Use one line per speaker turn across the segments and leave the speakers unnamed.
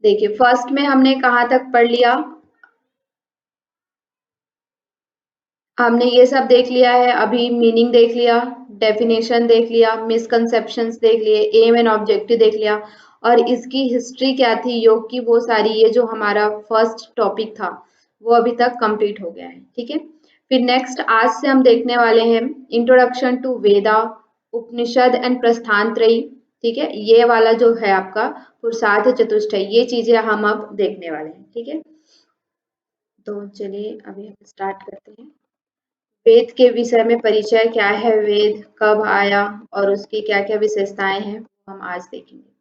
देखिए फर्स्ट में हमने कहाँ तक पढ़ लिया, हमने ये सब देख लिया है, अभी मीनिंग देख लिया, डेफिनेशन देख लिया, मिसकंसेप्शंस देख लिए, एम एंड ऑब्जेक्टिव देख लिया, और इसकी हिस्ट्री क्या थी योग की, वो सारी, ये जो हमारा फर्स्ट टॉपिक था वो अभी तक कंप्लीट हो गया है। ठीक है, फिर नेक्स्ट आज से हम देखने वाले हैं introduction to Veda, Upanishad and Prasthana Trayi. ठीक है, ये वाला जो है आपका पुरुषार्थ चतुष्टय, ये चीजें हम अब देखने वाले हैं। ठीक है, तो चलिए अभी हम स्टार्ट करते हैं। वेद के विषय में परिचय, क्या है वेद, कब आया और उसकी क्या क्या विशेषताएं हैं, वो हम आज देखेंगे।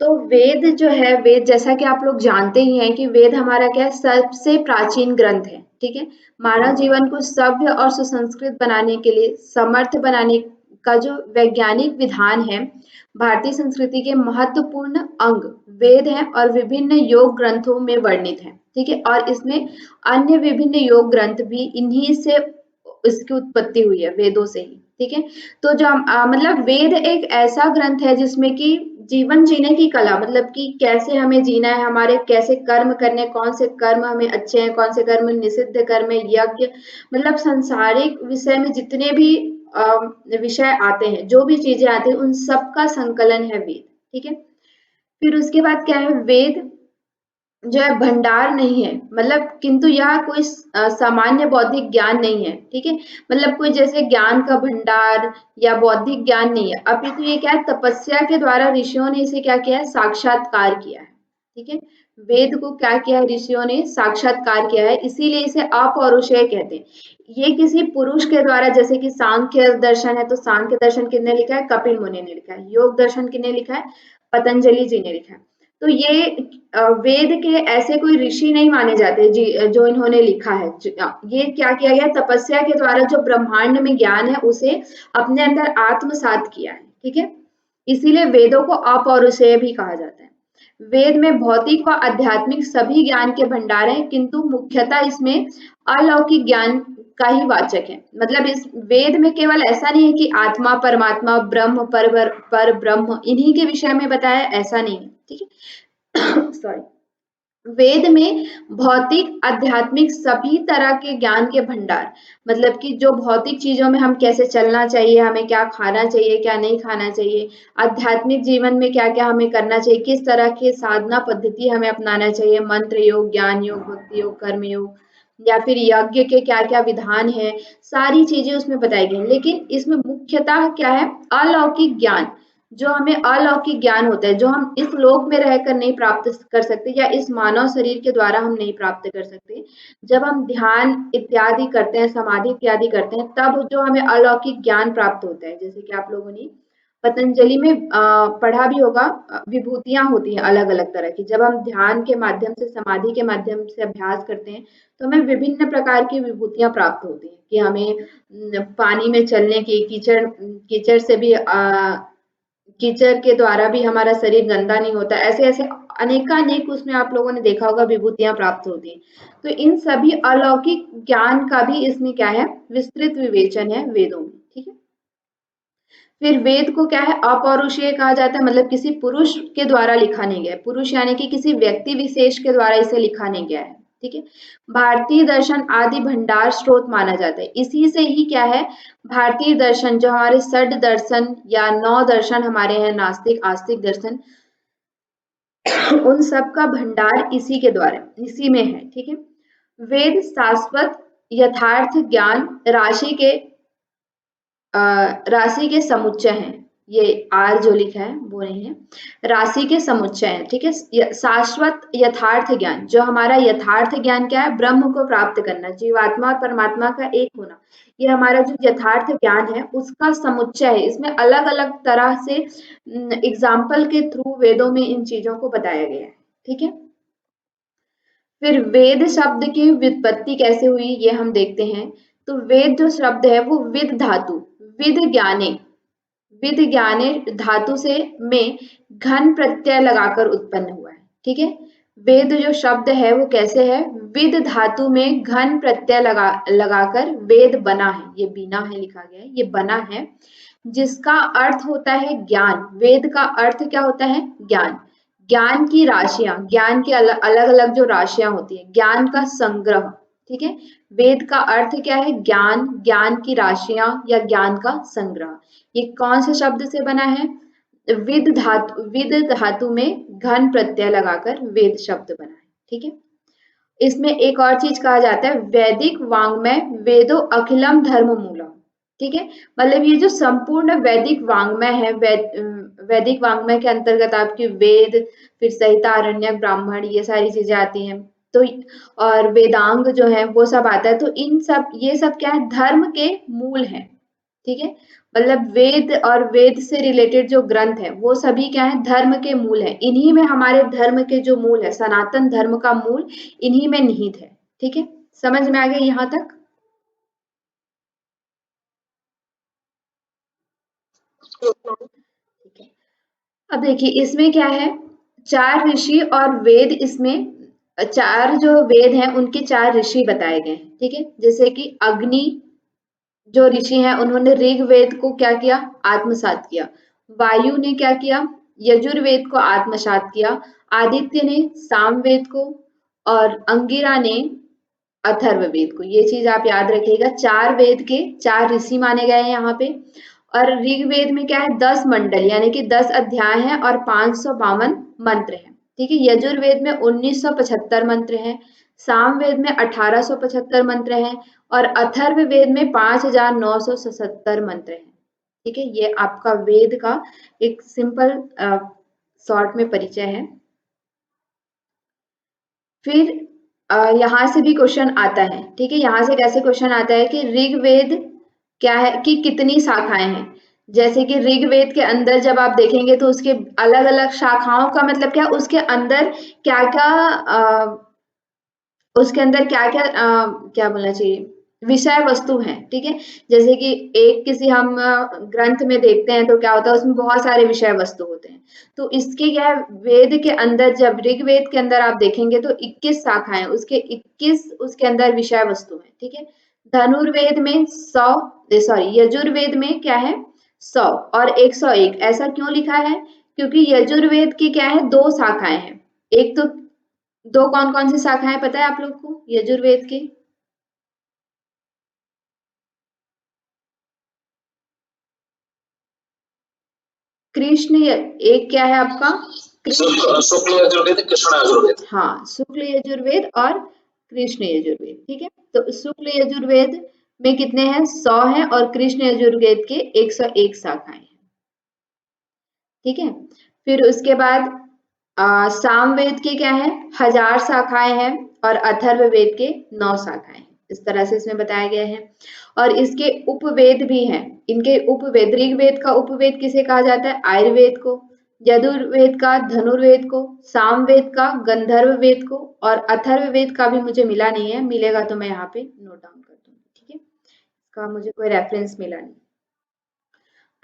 तो वेद जो है, वेद जैसा कि आप लोग जानते ही हैं कि वेद हमारा क्या है, सबसे प्राचीन ग्रंथ है। ठीक है, मानव जीवन को सभ्य और सुसंस्कृत बनाने के लिए, समर्थ बनाने का जो वैज्ञानिक विधान है, भारतीय संस्कृति के महत्वपूर्ण अंग वेद है और विभिन्न योग ग्रंथों में वर्णित है। ठीक है, और इसमें अन्य विभिन्न योग ग्रंथ भी इन्हीं से इसकी उत्पत्ति हुई है, वेदों से ही। ठीक है, तो जो मतलब वेद एक ऐसा ग्रंथ है जिसमें कि जीवन जीने की कला, मतलब कि कैसे हमें जीना है, हमारे कैसे कर्म करने, कौन से कर्म हमें अच्छे हैं, कौन से कर्म निषिद्ध कर्म है, यज्ञ, मतलब संसारिक विषय में जितने भी विषय आते हैं, जो भी चीजें आती हैं, उन सब का संकलन है वेद। ठीक है, फिर उसके बाद क्या है, वेद जो है भंडार नहीं है, मतलब किंतु यह कोई सामान्य बौद्धिक ज्ञान नहीं है। ठीक है, मतलब कोई जैसे ज्ञान का भंडार या बौद्धिक ज्ञान नहीं है, अपितु ये क्या है, तपस्या के द्वारा ऋषियों ने इसे क्या किया है, साक्षात्कार किया है। ठीक है, वेद को क्या किया है, ऋषियों ने साक्षात्कार किया है, इसीलिए इसे अपौरुषेय कहते हैं। ये किसी पुरुष के द्वारा, जैसे कि सांख्य दर्शन है तो सांख्य दर्शन किसने लिखा है, कपिल मुनि ने लिखा है। योग दर्शन किसने लिखा है, पतंजलि जी ने लिखा है। तो ये वेद के ऐसे कोई ऋषि नहीं माने जाते जी, जो इन्होंने लिखा है। ये क्या किया गया, तपस्या के द्वारा जो ब्रह्मांड में ज्ञान है उसे अपने अंदर आत्मसात किया है। ठीक है, इसीलिए वेदों को अपौरुषेय भी कहा जाता है। वेद में भौतिक व आध्यात्मिक सभी ज्ञान के भंडार हैं, किंतु मुख्यतः इसमें अलौकिक ज्ञान का ही वाचक है। मतलब इस वेद में केवल ऐसा नहीं है कि आत्मा, परमात्मा, ब्रह्म, पर ब्रह्म इन्हीं के विषय में बताया, ऐसा नहीं है। ठीक है सॉरी, वेद में भौतिक, आध्यात्मिक सभी तरह के ज्ञान के भंडार, मतलब कि जो भौतिक चीजों में हम कैसे चलना चाहिए, हमें क्या खाना चाहिए, क्या नहीं खाना चाहिए, आध्यात्मिक जीवन में क्या क्या हमें करना चाहिए, किस तरह की साधना पद्धति हमें अपनाना चाहिए, मंत्र योग, ज्ञान योग, भक्ति योग, कर्म योग, या फिर यज्ञ के क्या क्या विधान है, सारी चीजें उसमें बताई गई। लेकिन इसमें मुख्यतः क्या है, अलौकिक ज्ञान, जो हमें अलौकिक ज्ञान होता है, जो हम इस लोक में रहकर नहीं प्राप्त कर सकते, या इस मानव शरीर के द्वारा हम नहीं प्राप्त कर सकते। जब हम ध्यान इत्यादि करते हैं, समाधि इत्यादि करते हैं, तब जो हमें अलौकिक ज्ञान प्राप्त होता है। जैसे कि आप लोगों ने पतंजलि में पढ़ा भी होगा, विभूतियां होती हैं अलग अलग तरह की। जब हम ध्यान के माध्यम से, समाधि के माध्यम से अभ्यास करते हैं, तो हमें विभिन्न प्रकार की विभूतियां प्राप्त होती हैं, कि हमें पानी में चलने की, कीचड़ कीचड़ से भी कीचड़ के द्वारा भी हमारा शरीर गंदा नहीं होता। ऐसे ऐसे अनेकानेक उसमें आप लोगों ने देखा होगा विभूतियां प्राप्त होती हैं। तो इन सभी अलौकिक ज्ञान का भी इसमें क्या है, विस्तृत विवेचन है वेदों में। ठीक है, फिर वेद को क्या है, अपौरुषीय कहा जाता है, मतलब किसी पुरुष के द्वारा लिखा नहीं गया है। पुरुष यानी कि किसी व्यक्ति विशेष के द्वारा इसे लिखा नहीं गया है। ठीक है, भारतीय दर्शन आदि भंडार स्रोत माना जाता है। इसी से ही क्या है, भारतीय दर्शन, जो हमारे षड दर्शन या 9 दर्शन हमारे हैं, नास्तिक, आस्तिक दर्शन, उन सब का भंडार इसी के द्वारा, इसी में है। ठीक है, वेद शाश्वत यथार्थ ज्ञान राशि के समुच्चय हैं। ये आर जो लिखा है वो नहीं है, राशि के समुच्चय हैं। ठीक है, शाश्वत यथार्थ ज्ञान, जो हमारा यथार्थ ज्ञान क्या है, ब्रह्म को प्राप्त करना, जीवात्मा और परमात्मा का एक होना, ये हमारा जो यथार्थ ज्ञान है उसका समुच्चय है। इसमें अलग अलग तरह से एग्जाम्पल के थ्रू वेदों में इन चीजों को बताया गया है। ठीक है, फिर वेद शब्द की व्युत्पत्ति कैसे हुई, ये हम देखते हैं। तो वेद जो शब्द है वो विद धातु, विद ज्ञाने, विद ज्ञाने धातु से में घन प्रत्यय लगाकर उत्पन्न हुआ है। ठीक है, वेद जो शब्द है वो कैसे है, विद धातु में घन प्रत्यय लगाकर वेद बना है। ये बिना है लिखा गया है, ये बना है, जिसका अर्थ होता है ज्ञान। वेद का अर्थ क्या होता है, ज्ञान। ज्ञान की राशियां, ज्ञान की अलग अलग जो राशियां होती है, ज्ञान का संग्रह। ठीक है, वेद का अर्थ क्या है? ज्ञान, ज्ञान की राशियां या ज्ञान का संग्रह। ये कौन से शब्द से बना है? विद धातु में घन प्रत्यय लगाकर वेद शब्द बना है। ठीक है, इसमें एक और चीज कहा जाता है वैदिक वाङ्मय वेदो अखिलम धर्म मूलम। ठीक है, मतलब ये जो संपूर्ण वैदिक वाङ्मय है, वैदिक वाङ्मय के अंतर्गत आपकी वेद, फिर संहिता, आरण्यक, ब्राह्मण, ये सारी चीजें आती हैं। तो और वेदांग जो है वो सब आता है। तो इन सब, ये सब क्या है? धर्म के मूल है। ठीक है, मतलब वेद और वेद से रिलेटेड जो ग्रंथ है वो सभी क्या है? धर्म के मूल है। इन्हीं में हमारे धर्म के जो मूल है, सनातन धर्म का मूल इन्हीं में निहित है। ठीक है, समझ में आ गया यहाँ तक? ठीक है, अब देखिए इसमें क्या है, चार ऋषि और वेद, इसमें चार जो वेद हैं उनके चार ऋषि बताए गए हैं। ठीक है, जैसे कि अग्नि जो ऋषि हैं उन्होंने ऋग्वेद को क्या किया? आत्मसात किया। वायु ने क्या किया? यजुर्वेद को आत्मसात किया। आदित्य ने सामवेद को, और अंगिरा ने अथर्ववेद को। ये चीज आप याद रखिएगा, चार वेद के चार ऋषि माने गए हैं यहाँ पे। और ऋग्वेद में क्या है? 10 मंडल यानी कि 10 अध्याय हैं और 552 मंत्र हैं। ठीक है, यजुर्वेद में 1975 मंत्र हैं, सामवेद में 1875 मंत्र हैं, और अथर्ववेद में 5977 मंत्र हैं। ठीक है, ये आपका वेद का एक सिंपल शॉर्ट में परिचय है। फिर यहाँ से भी क्वेश्चन आता है। ठीक है, यहाँ से कैसे क्वेश्चन आता है कि ऋग्वेद क्या है कि कितनी शाखाएं हैं। जैसे कि ऋग्वेद के अंदर जब आप देखेंगे तो उसके अलग अलग शाखाओं का मतलब क्या, उसके अंदर क्या क्या उसके अंदर क्या-क्या क्या बोलना चाहिए, विषय वस्तु है। ठीक है, जैसे कि एक किसी हम ग्रंथ में देखते हैं तो क्या होता है, उसमें बहुत सारे विषय वस्तु होते हैं। तो इसके क्या है, वेद के अंदर जब ऋग्वेद के अंदर आप देखेंगे तो 21 शाखाएं, उसके 21 उसके अंदर विषय वस्तु है। ठीक है, धनुर्वेद में 100, सॉरी यजुर्वेद में क्या है 100 और 101। ऐसा क्यों लिखा है? क्योंकि यजुर्वेद की क्या है, दो शाखाएं हैं। एक तो, दो कौन कौन सी शाखाएं पता है आप लोग को यजुर्वेद के? एक क्या है आपका? शुक्ल यजुर्वेद, कृष्ण यजुर्वेद। हाँ, शुक्ल यजुर्वेद और कृष्ण यजुर्वेद। ठीक है, तो शुक्ल यजुर्वेद में कितने हैं? 100 हैं, और कृष्ण यजुर्वेद के 101 शाखाएं हैं। ठीक है, फिर उसके बाद सामवेद के क्या है, 1000 शाखाएं हैं, और अथर्ववेद के 9 शाखाएं हैं। इस तरह से इसमें बताया गया है। और इसके उपवेद भी हैं। इनके उपवेद, ऋग्वेद का उपवेद किसे कहा जाता है? आयुर्वेद को। यजुर्वेद का धनुर्वेद को, सामवेद का गंधर्व वेद को, और अथर्ववेद का भी मुझे मिला नहीं है, मिलेगा तो मैं यहाँ पे नोट डाउन कर दूंगी। ठीक है, इसका मुझे कोई रेफरेंस मिला नहीं।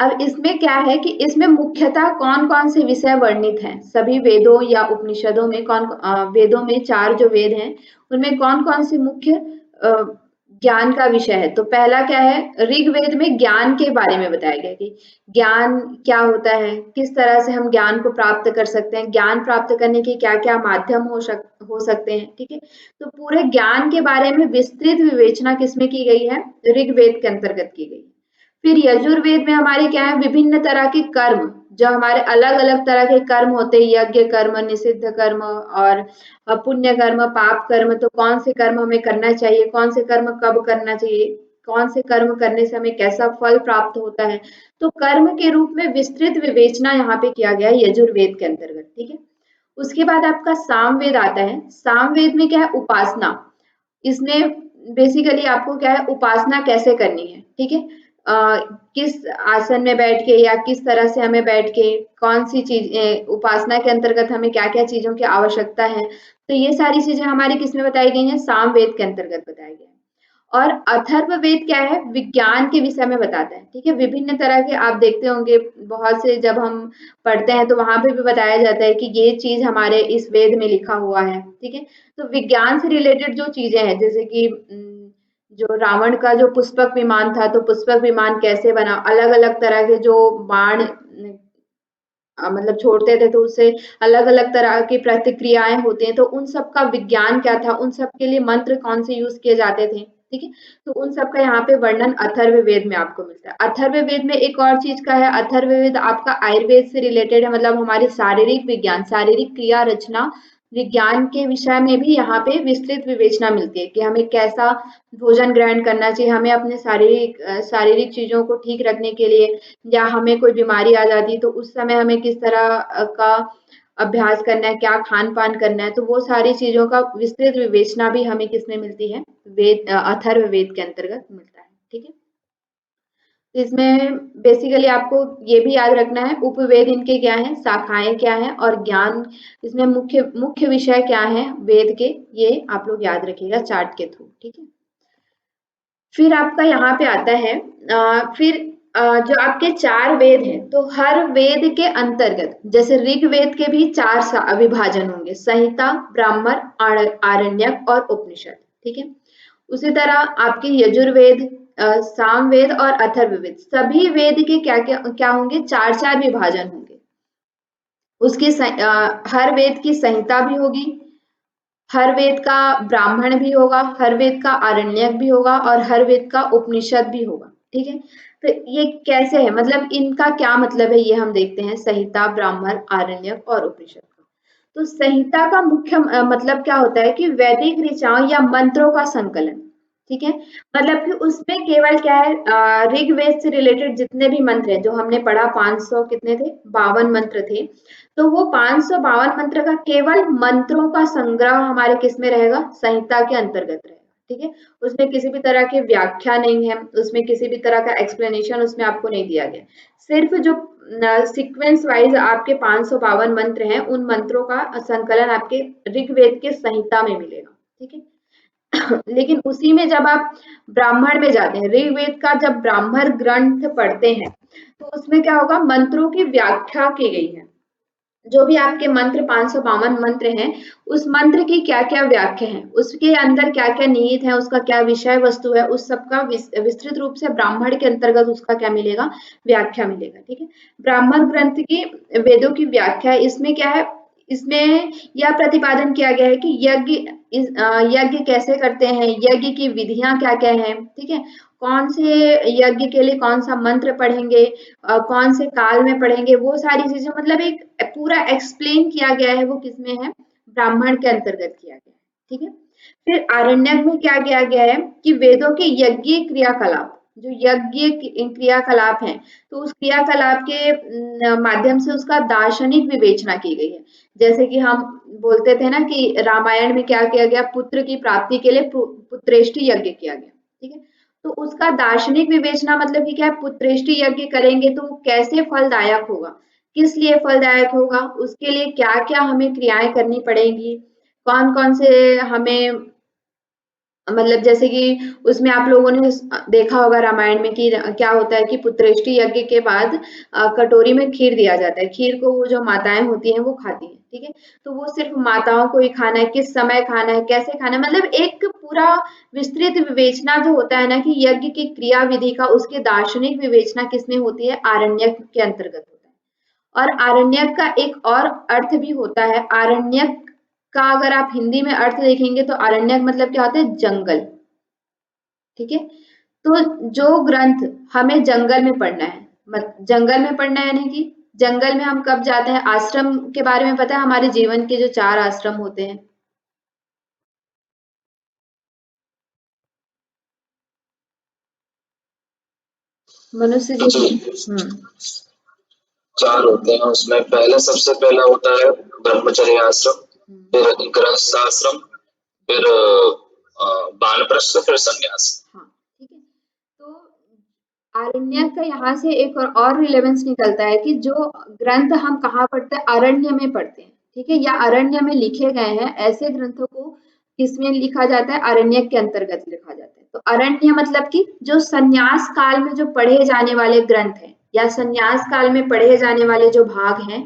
अब इसमें क्या है कि इसमें मुख्यतः कौन-कौन से विषय वर्णित हैं? सभी वेदों या उपनिषदों में वेदों में 4 जो वेद हैं, उनमें कौन-कौन से मुख्य ज्ञान का विषय है? तो पहला क्या है, ऋग्वेद में ज्ञान के बारे में बताया गया कि ज्ञान क्या होता है, किस तरह से हम ज्ञान को प्राप्त कर सकते हैं, ज्ञान प्राप्त करने के क्या-क्या माध्यम हो सकते हैं। ठीक है, तो पूरे ज्ञान के बारे में विस्तृत विवेचना किसमें की गई है? ऋग्वेद के अंतर्गत की गई। फिर यजुर्वेद में हमारे क्या है, विभिन्न तरह के कर्म, जो हमारे अलग अलग तरह के कर्म होते हैं, यज्ञ कर्म, निषिद्ध कर्म, और पुण्य कर्म, पाप कर्म। तो कौन से कर्म हमें करना चाहिए, कौन से कर्म कब करना चाहिए, कौन से कर्म करने से हमें कैसा फल प्राप्त होता है, तो कर्म के रूप में विस्तृत विवेचना यहाँ पे किया गया है यजुर्वेद के अंतर्गत। ठीक है, उसके बाद आपका सामवेद आता है। सामवेद में क्या है, उपासना। इसमें बेसिकली आपको क्या है, उपासना कैसे करनी है। ठीक है, किस आसन में बैठ के या किस तरह से हमें बैठ के, कौन सी चीज उपासना के अंतर्गत हमें क्या क्या चीजों की आवश्यकता है, तो ये सारी चीजें हमारी किसमें बताई गई हैं? सामवेद के अंतर्गत बताई गई हैं। और अथर्ववेद क्या है, विज्ञान के विषय में बताता है। ठीक है, विभिन्न तरह के आप देखते होंगे, बहुत से जब हम पढ़ते हैं तो वहां पे भी बताया जाता है कि ये चीज हमारे इस वेद में लिखा हुआ है। ठीक है, तो विज्ञान से रिलेटेड जो चीजें हैं, जैसे कि जो रावण का जो पुष्पक विमान था, तो पुष्पक विमान कैसे बना, अलग अलग तरह के जो बाण मतलब छोड़ते थे तो उससे अलग-अलग तरह की प्रतिक्रियाएँ होती हैं, तो उन सब का विज्ञान क्या था, उन सब के लिए मंत्र कौन से यूज़ किए जाते थे, ठीक है? तो उन सब का यहाँ पे वर्णन अथर्ववेद में आपको मिलता है। अथर्ववेद में एक और चीज़ का है, अथर्ववेद आपका आयुर्वेद से रिलेटेड है, मतलब हमारी शारीरिक विज्ञान, शारीरिक क्रिया रचना विज्ञान के विषय में भी यहाँ पे विस्तृत विवेचना मिलती है कि हमें कैसा भोजन ग्रहण करना चाहिए, हमें अपने शारीरिक चीज़ों को ठीक रखने के लिए या हमें कोई बीमारी आ जाती है तो उस समय हमें किस तरह का अभ्यास करना है, क्या खान-पान करना है, तो वो सारी चीज़ों का विस्तृत विवेचना भी हमें किसमें मिलती है? अथर्ववेद के अंतर्गत मिलता है, ठीक है? तो इसमें बेसिकली आपको ये भी याद रखना है उपवेद इनके क्या हैं, शाखाएँ क्या हैं और ज्ञान इसमें मुख्य मुख्य विषय क्या हैं वेद के, ये आप लोग याद रखिएगा चार्ट के थ्रू, ठीक है? फिर आपका यहाँ पे आता है फिर जो आपके 4 वेद हैं, तो हर वेद के अंतर्गत जैसे ऋग्वेद के भी 4 विभाजन होंगे, संहिता, ब्राह्मण, आरण्यक और उपनिषद, ठीक है? उसी तरह आपके यजुर्वेद, सामवेद और अथर्ववेद, सभी वेद के क्या होंगे? 4-4 विभाजन होंगे। उसकी हर वेद की संहिता भी होगी, हर वेद का ब्राह्मण भी होगा, हर वेद का आरण्यक भी होगा और हर वेद का उपनिषद भी होगा, ठीक है? तो ये कैसे है? मतलब इनका क्या मतलब है ये हम देखते हैं संहिता, ब्राह्मण, आरण्यक और उपनिषद का। तो संहिता का मुख्य मतलब क्या होता है कि वैदिक ऋचाओं या मंत्रों का संकलन, ठीक है? मतलब कि उसमें केवल क्या है ऋग्वेद से रिलेटेड जितने भी मंत्र हैं जो हमने पढ़ा 500 कितने थे? 52 मंत्र थे। तो वो 552 मंत्र का केवल मंत्रों का संग्रह हमारे किस में रहेगा? संहिता के अंतर्गत रहेगा, ठीक है? उसमें किसी भी तरह की व्याख्या नहीं है, उसमें किसी भी तरह का एक्सप्लेनेशन उसमें आपको नहीं दिया गया। सिर्फ जो सीक्वेंस वाइज आपके 552 मंत्र हैं, उन मंत्रों का संकलन आपके ऋग्वेद के संहिता में मिलेगा, ठीक है? लेकिन उसी में जब आप ब्राह्मण में जाते हैं, ऋग्वेद का जब ब्राह्मण ग्रंथ पढ़ते हैं, तो उसमें क्या होगा? मंत्रों की व्याख्या की गई है। जो भी आपके मंत्र 552 मंत्र हैं, उस मंत्र की क्या-क्या व्याख्या है, उसके अंदर क्या-क्या निहित है, उसका क्या विषय वस्तु है, उस सब का विस्तृत रूप से ब्राह्मण के अंतर्गत उसका क्या मिलेगा? व्याख्या मिलेगा, ठीक है? ब्राह्मण ग्रंथ की वेदों की व्याख्या इसमें क्या है? इसमें यह प्रतिपादन किया गया है कि यज्ञ कैसे करते हैं, यज्ञ की विधियाँ क्या-क्या हैं, ठीक है? कौन से यज्ञ के लिए कौन-सा मंत्र पढ़ेंगे, कौन से काल में पढ़ेंगे, वो सारी चीज़ें मतलब एक पूरा एक्सप्लेन किया गया है, वो किसमें है? ब्राह्मण के अंतर्गत किया गया है, ठीक है? फिर आरण्यक में क्या किया गया है कि वेदों के यज्ञीय क्रियाकलाप, जो यज्ञ क्रियाकलाप हैं, तो उस क्रियाकलाप के माध्यम से उसका दार्शनिक विवेचना की गई है। जैसे कि हम बोलते थे ना कि रामायण में क्या किया गया? पुत्र की प्राप्ति के लिए पुत्रेष्टि यज्ञ किया गया, ठीक है? तो उसका दार्शनिक विवेचना मतलब कि क्या है? पुत्रेष्टि यज्ञ करेंगे तो वो कैसे फलदायक होगा? किस लिए फलदायक होगा? उसके लिए क्या-क्या हमें क्रियाएँ करनी पड़ेंगी? कौन-कौन से हमें मतलब जैसे कि उसमें आप लोगों ने देखा होगा रामायण में कि क्या होता है कि पुत्रेष्टि यज्ञ के बाद कटोरी में खीर दिया जाता है। खीर को वो जो माताएँ होती हैं वो खाती हैं, ठीक है? तो वो सिर्फ़ माताओं को ही खाना है, किस समय खाना है, कैसे खाना है, मतलब एक पूरा विस्तृत विवेचना जो होता है ना कि यज्ञ की क्रिया विधि का उसकी दार्शनिक विवेचना किसमें होती है? आरण्यक के अंतर्गत होता है। और आरण्यक का एक और अर्थ भी होता है, आरण्यक का अगर आप हिंदी में अर्थ देखेंगे तो आरण्यक मतलब क्या होता है? जंगल, ठीक है? तो जो ग्रंथ हमें जंगल में पढ़ना है, जंगल में पढ़ना है यानी कि जंगल में हम कब जाते हैं? आश्रम के बारे में पता है? हमारे जीवन के जो 4 आश्रम होते हैं। मनुष्य जी।
चार होते हैं उसमें पहले सबसे पहला होता है ब्रह्मचर्य आश्रम, फिर गृहस्थ आश्रम, फिर वानप्रस्थ, फिर संन्यास।
हाँ, ठीक है। तो आरण्यक का यहाँ से एक और रिलेवेंस निकलता है कि जो ग्रंथ हम कहाँ पढ़ते हैं? अरण्य में पढ़ते हैं, ठीक है? या अरण्य में लिखे गए हैं, ऐसे ग्रंथों को किसमें लिखा जाता है? अरण्यक के अंतर्गत लिखा जाता है। तो अरण्य मतलब कि जो संन्यास काल में जो पढ़े जाने वाले ग्रंथ हैं या संन्यास काल में पढ़े जाने वाले जो भाग हैं,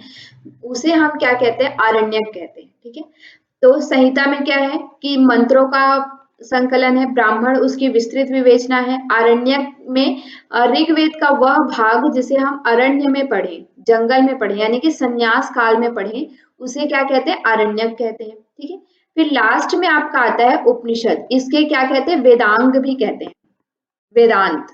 उसे हम क्या कहते हैं? आरण्यक कहते हैं, ठीक है? तो संहिता में क्या है कि मंत्रों का संकलन है, ब्राह्मण उसकी विस्तृत विवेचना है, आरण्यक में ऋग्वेद का वह भाग जिसे हम अरण्य में पढ़ें, जंगल में पढ़े यानी कि संन्यास काल में पढ़े, उसे क्या कहते हैं, आरण्यक कहते हैं। ठीक है, फिर लास्ट में आपका आता है उपनिषद, इसके क्या कहते हैं, वेदांग भी कहते हैं, वेदांत।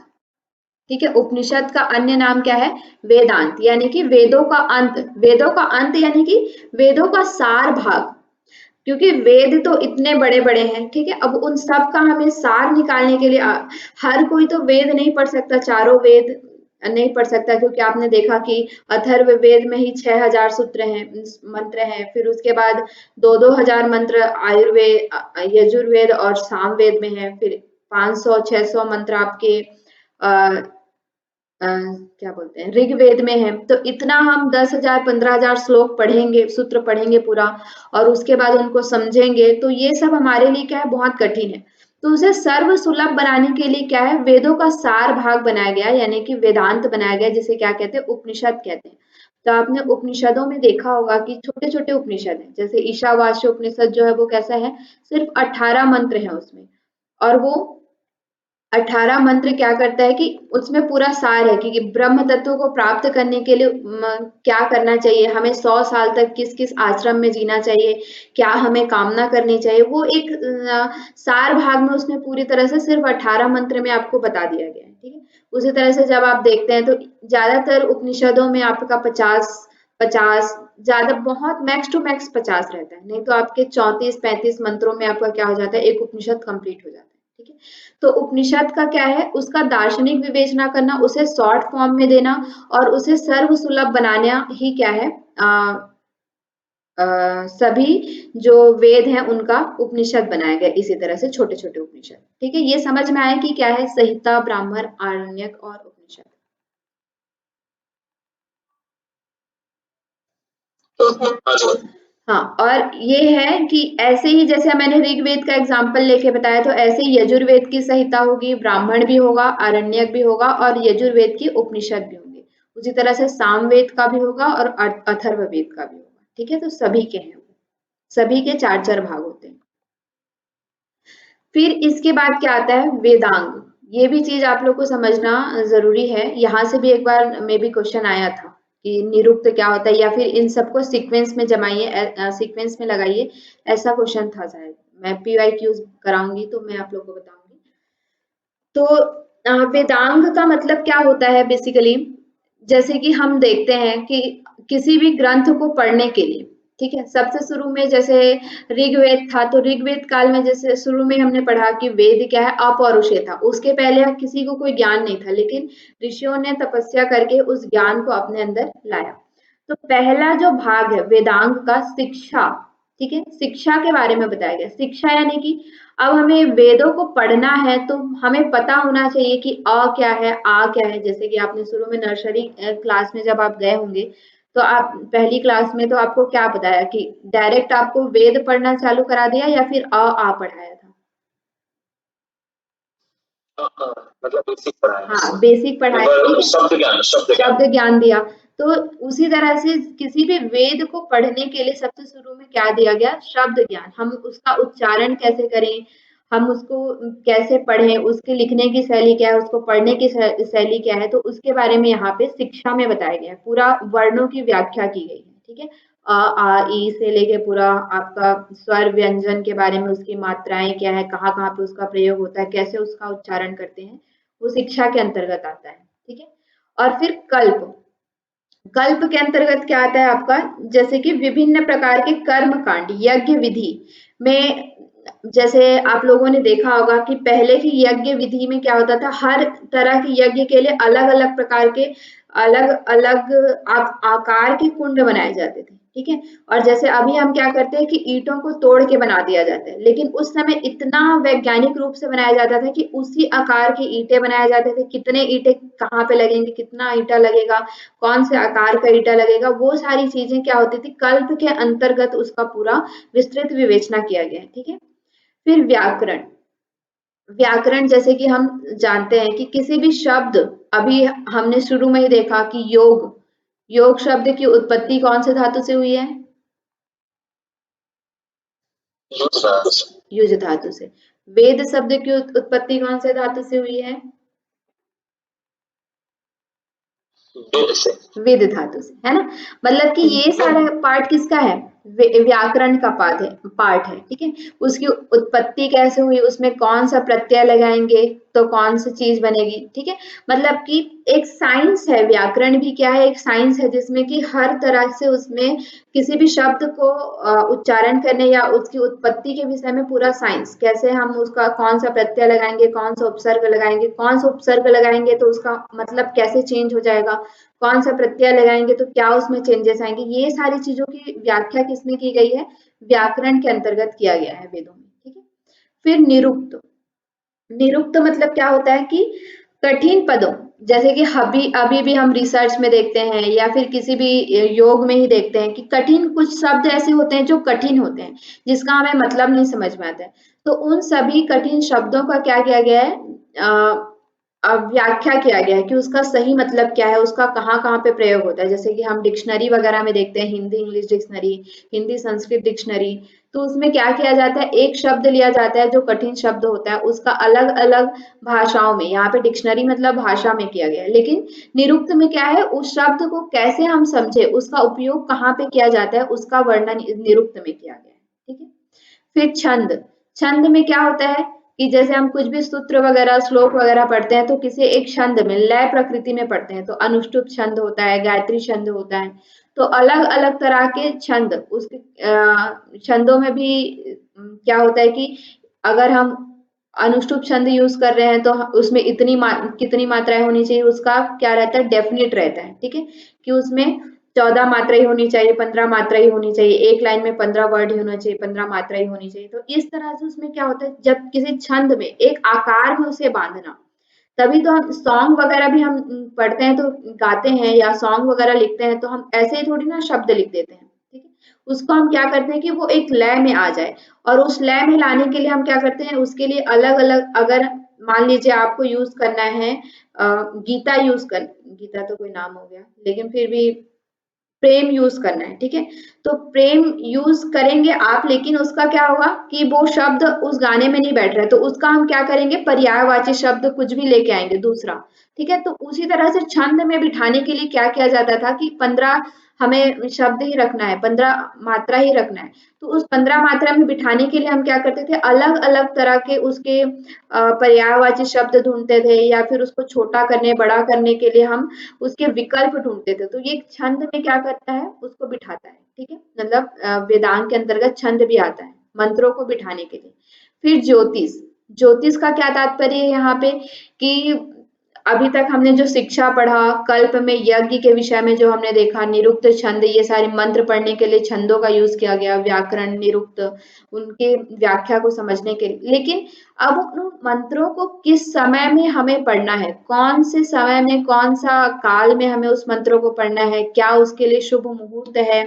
ठीक है, उपनिषद का अन्य नाम क्या है, वेदांत, यानी कि वेदों का अंत, वेदों का अंत यानी कि वेदों का सार भाग, क्योंकि वेद तो इतने बड़े बड़े हैं। ठीक है, अब उन सब का हमें सार निकालने के लिए हर कोई तो वेद नहीं पढ़ सकता, चारों वेद नहीं पढ़ सकता, क्योंकि आपने देखा कि अथर्व वेद में ही 6000 सूत्र हैं, मंत्र हैं, फिर उसके बाद 2-2 हजार मंत्र आयुर्वेद, यजुर्वेद और सामवेद में है, फिर 500-600 मंत्र आपके क्या बोलते हैं, ऋग्वेद में है। तो इतना हम 10,000 15,000 श्लोक पढ़ेंगे, सूत्र पढ़ेंगे पूरा, और उसके बाद उनको समझेंगे, तो ये सब हमारे लिए क्या है, बहुत कठिन है। तो उसे सर्व सुलभ बनाने के लिए क्या है, वेदों का सार भाग बनाया गया, यानी कि वेदांत बनाया गया, जिसे क्या कहते हैं, उपनिषद कहते हैं। तो आपने उपनिषदों में देखा होगा कि छोटे छोटे उपनिषद हैं, जैसे ईशावास्य उपनिषद जो है वो कैसा है, सिर्फ 18 मंत्र है उसमें, और वो 18 मंत्र क्या करता है कि उसमें पूरा सार है कि ब्रह्म तत्व को प्राप्त करने के लिए क्या करना चाहिए, हमें 100 साल तक किस किस आश्रम में जीना चाहिए, क्या हमें कामना करनी चाहिए, वो एक सार भाग में उसने पूरी तरह से सिर्फ 18 मंत्र में आपको बता दिया गया है। ठीक है, उसी तरह से जब आप देखते हैं तो ज्यादातर उपनिषदों में आपका 50 ज्यादा बहुत मैक्स टू मैक्स 50 रहता है, नहीं तो आपके 34-35 मंत्रों में आपका क्या हो जाता है, एक उपनिषद कंप्लीट हो जाता है। ठीक है, तो उपनिषद का क्या है, उसका दार्शनिक विवेचना करना, उसे शॉर्ट फॉर्म में देना, और उसे सर्व सुलभ बनाना ही क्या है, सभी जो वेद हैं उनका उपनिषद बनाया गया, इसी तरह से छोटे छोटे उपनिषद। ठीक है, ये समझ में आया कि क्या है, संहिता, ब्राह्मण, आरण्यक और उपनिषद। हाँ, और ये है कि ऐसे ही जैसे मैंने ऋग्वेद का एग्जाम्पल लेके बताया, तो ऐसे ही यजुर्वेद की संहिता होगी, ब्राह्मण भी होगा, आरण्यक भी होगा, और यजुर्वेद की उपनिषद भी होंगे। उसी तरह से सामवेद का भी होगा और अथर्ववेद का भी होगा। ठीक है, तो सभी के हैं, सभी के 4-4 भाग होते हैं। फिर इसके बाद क्या आता है, वेदांग। ये भी चीज आप लोग को समझना जरूरी है, यहाँ से भी एक बार मे बी क्वेश्चन आया था कि निरुक्त क्या होता है, या फिर इन सबको सीक्वेंस में जमाइए, सीक्वेंस में लगाइए, ऐसा क्वेश्चन था शायद। मैं PYQ कराऊंगी तो मैं आप लोग को बताऊंगी। तो वेदांग का मतलब क्या होता है बेसिकली, जैसे कि हम देखते हैं कि किसी भी ग्रंथ को पढ़ने के लिए, ठीक है, सबसे शुरू में जैसे ऋग्वेद था, तो ऋग्वेद काल में जैसे शुरू में हमने पढ़ा कि वेद क्या है, अपौरुषेय था, उसके पहले किसी को कोई ज्ञान नहीं था, लेकिन ऋषियों ने तपस्या करके उस ज्ञान को अपने अंदर लाया। तो पहला जो भाग है वेदांग का, शिक्षा, ठीक है, शिक्षा के बारे में बताया गया। शिक्षा यानी कि अब हमें वेदों को पढ़ना है तो हमें पता होना चाहिए कि अ क्या है, आ क्या है। जैसे कि आपने शुरू में नर्सरी क्लास में जब आप गए होंगे, तो आप पहली क्लास में तो आपको क्या बताया कि डायरेक्ट आपको वेद पढ़ना चालू करा दिया या फिर अ आ पढ़ाया था?
मतलब बेसिक पढ़ाया,
हाँ, बेसिक पढ़ाया, ठीक है, शब्द ज्ञान दिया। तो उसी तरह से किसी भी वेद को पढ़ने के लिए सबसे शुरू में क्या दिया गया, शब्द ज्ञान। हम उसका उच्चारण कैसे करें, हम उसको कैसे पढ़ें, उसके लिखने की शैली क्या है, उसको पढ़ने की शैली क्या है, तो उसके बारे में यहाँ पे शिक्षा में बताया गया है। पूरा वर्णों की व्याख्या की गई है। ठीक है, अ आ ई से लेके पूरा आपका स्वर व्यंजन के बारे में, उसकी मात्राएं क्या है, कहाँ कहाँ पे उसका प्रयोग होता है, कैसे उसका उच्चारण करते हैं, वो शिक्षा के अंतर्गत आता है। ठीक है, और फिर कल्प, कल्प के अंतर्गत क्या आता है आपका, जैसे कि विभिन्न प्रकार के कर्म कांड, यज्ञ विधि में, जैसे आप लोगों ने देखा होगा कि पहले की यज्ञ विधि में क्या होता था, हर तरह के यज्ञ के लिए अलग अलग प्रकार के अलग अलग आकार के कुंड बनाए जाते थे। ठीक है, और जैसे अभी हम क्या करते हैं कि ईंटों को तोड़ के बना दिया जाता है, लेकिन उस समय इतना वैज्ञानिक रूप से बनाया जाता था कि उसी आकार की ईंटें बनाए जाते थे, कितने ईंटें कहाँ पे लगेंगे, कितना ईंटा लगेगा, कौन से आकार का ईंटा लगेगा, वो सारी चीजें क्या होती थी, कल्प के अंतर्गत उसका पूरा विस्तृत विवेचना किया गया है। ठीक है, फिर व्याकरण, व्याकरण जैसे कि हम जानते हैं कि किसी भी शब्द, अभी हमने शुरू में ही देखा कि योग, योग शब्द की उत्पत्ति कौन से धातु से हुई है, युज धातु से। वेद शब्द की उत्पत्ति कौन से धातु से हुई है, विद धातु से, है ना। मतलब कि ये सारा पार्ट किसका है, व्याकरण का पार्ट है, ठीक है। उसकी उत्पत्ति कैसे हुई, उसमें कौन सा प्रत्यय लगाएंगे तो कौन सी चीज बनेगी, ठीक है। मतलब कि एक साइंस है, व्याकरण भी क्या है, एक साइंस है, जिसमें कि हर तरह से उसमें किसी भी शब्द को उच्चारण करने या उसकी उत्पत्ति के विषय में पूरा साइंस, कैसे हम उसका कौन सा प्रत्यय लगाएंगे, कौन सा उपसर्ग लगाएंगे, कौन सा उपसर्ग लगाएंगे तो उसका मतलब कैसे चेंज हो जाएगा, कौन सा प्रत्यय लगाएंगे तो क्या उसमें चेंजेस आएंगे, ये सारी चीजों की व्याख्या किसमें की गई है, व्याकरण के अंतर्गत किया गया है वेदों में, ठीक है। फिर निरुक्त, निरुक्त मतलब क्या होता है कि कठिन पदों, जैसे कि अभी अभी भी हम रिसर्च में देखते हैं या फिर किसी भी योग में ही देखते हैं कि कठिन कुछ शब्द ऐसे होते हैं जो कठिन होते हैं, जिसका हमें मतलब नहीं समझ में आता है, तो उन सभी कठिन शब्दों का क्या किया गया है, व्याख्या किया गया है कि उसका सही मतलब क्या है, उसका कहाँ कहाँ पे प्रयोग होता है। जैसे कि हम डिक्शनरी वगैरह में देखते हैं, Hindi English dictionary, Hindi Sanskrit dictionary, तो उसमें क्या किया जाता है, एक शब्द लिया जाता है जो कठिन शब्द होता है, उसका अलग अलग भाषाओं में, यहाँ पे डिक्शनरी मतलब भाषा में किया गया है, लेकिन निरुक्त में क्या है, उस शब्द को कैसे हम समझे, उसका उपयोग कहाँ पे किया जाता है, उसका वर्णन निरुक्त में किया गया है, ठीक है। फिर छंद, छंद में क्या होता है कि जैसे हम कुछ भी सूत्र वगैरह श्लोक वगैरह पढ़ते हैं तो किसी एक छंद में लय प्रकृति में पढ़ते हैं, तो अनुष्टुप छंद होता है, गायत्री छंद होता है, तो अलग अलग तरह के छंद, उसके छंदों में भी क्या होता है कि अगर हम अनुष्टुप छंद यूज कर रहे हैं तो उसमें कितनी मात्राएं होनी चाहिए, उसका क्या रहता है, डेफिनेट रहता है, ठीक है, कि उसमें 14 मात्रा ही होनी चाहिए, 15 मात्रा ही होनी चाहिए, एक लाइन में 15 वर्ड ही होना चाहिए, 15 मात्रा ही होनी चाहिए। तो इस तरह से उसमें क्या होता है, जब किसी छंद में एक आकार में उसे बांधना, तभी तो हम सॉन्ग वगैरह भी हम पढ़ते हैं तो गाते हैं या सॉन्ग वगैरह लिखते हैं तो हम ऐसे ही थोड़ी ना शब्द लिख देते हैं, ठीक है। उसको हम क्या करते हैं कि वो एक लय में आ जाए, और उस लय में लाने के लिए हम क्या करते हैं, उसके लिए अलग अलग, अगर मान लीजिए आपको यूज करना है गीता गीता तो कोई नाम हो गया, लेकिन फिर भी प्रेम यूज करना है, ठीक है। तो प्रेम यूज करेंगे आप, लेकिन उसका क्या होगा कि वो शब्द उस गाने में नहीं बैठ रहा है, तो उसका हम क्या करेंगे, पर्यायवाची शब्द कुछ भी लेके आएंगे दूसरा, ठीक है। तो उसी तरह से छंद में बिठाने के लिए क्या किया जाता था कि 15 हमें शब्द ही रखना है, 15 मात्रा ही रखना है, तो उस 15 मात्रा में बिठाने के लिए हम क्या करते थे, अलग अलग तरह के उसके पर्यायवाची शब्द ढूंढते थे, या फिर उसको छोटा करने बड़ा करने के लिए हम उसके विकल्प ढूंढते थे। तो ये छंद में क्या करता है, उसको बिठाता है, ठीक है। मतलब वेदांग के अंतर्गत छंद भी आता है मंत्रों को बिठाने के लिए। फिर ज्योतिष, ज्योतिष का क्या तात्पर्य है यहाँ पे कि अभी तक हमने जो शिक्षा पढ़ा, कल्प में यज्ञ के विषय में जो हमने देखा, निरुक्त छंद, ये सारे मंत्र पढ़ने के लिए छंदों का यूज किया गया, व्याकरण निरुक्त, उनके व्याख्या को समझने के लिए। लेकिन अब उन मंत्रों को किस समय में हमें पढ़ना है, कौन से समय में, कौन सा काल में हमें उस मंत्रों को पढ़ना है, क्या उसके लिए शुभ मुहूर्त है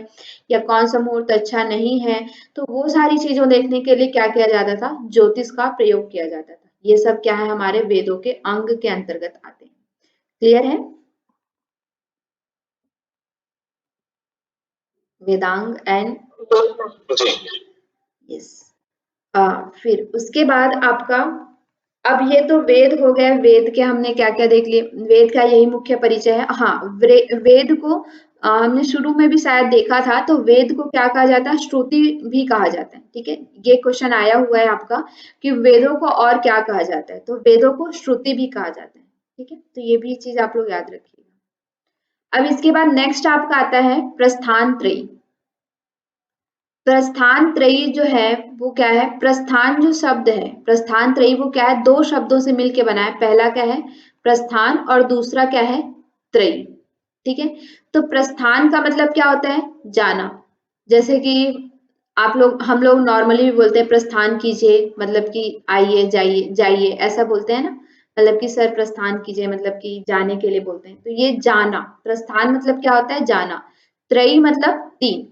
या कौन सा मुहूर्त अच्छा नहीं है, तो वो सारी चीजों देखने के लिए क्या किया जाता था, ज्योतिष का प्रयोग किया जाता था। ये सब क्या है, हमारे वेदों के अंग के अंतर्गत आते हैं। क्लियर है, वेदांग एंड यस। फिर उसके बाद आपका, अब ये तो वेद हो गया, वेद के हमने क्या क्या देख लिए, वेद का यही मुख्य परिचय है। हाँ, वेद को हमने शुरू में भी शायद देखा था, तो वेद को क्या कहा जाता है, श्रुति भी कहा जाता है, ठीक है। ये क्वेश्चन आया हुआ है आपका कि वेदों को और क्या कहा जाता है, तो वेदों को श्रुति भी कहा जाता है, ठीक है। तो ये भी चीज आप लोग याद रखिएगा। अब इसके बाद नेक्स्ट आपका आता है प्रस्थान त्रयी। प्रस्थान त्रयी जो है वो क्या है, प्रस्थान जो शब्द है, प्रस्थान त्रयी वो क्या है, दो शब्दों से मिलके बना है, पहला क्या है प्रस्थान और दूसरा क्या है त्रयी, ठीक है। तो प्रस्थान का मतलब क्या होता है, जाना। जैसे कि आप लोग, हम लोग नॉर्मली भी बोलते हैं प्रस्थान कीजिए, मतलब कि आइए, जाइए, जाइए, ऐसा बोलते हैं ना, मतलब कि सर प्रस्थान कीजिए, मतलब कि जाने के लिए बोलते हैं। तो ये जाना, प्रस्थान मतलब क्या होता है, जाना। त्रयी मतलब तीन,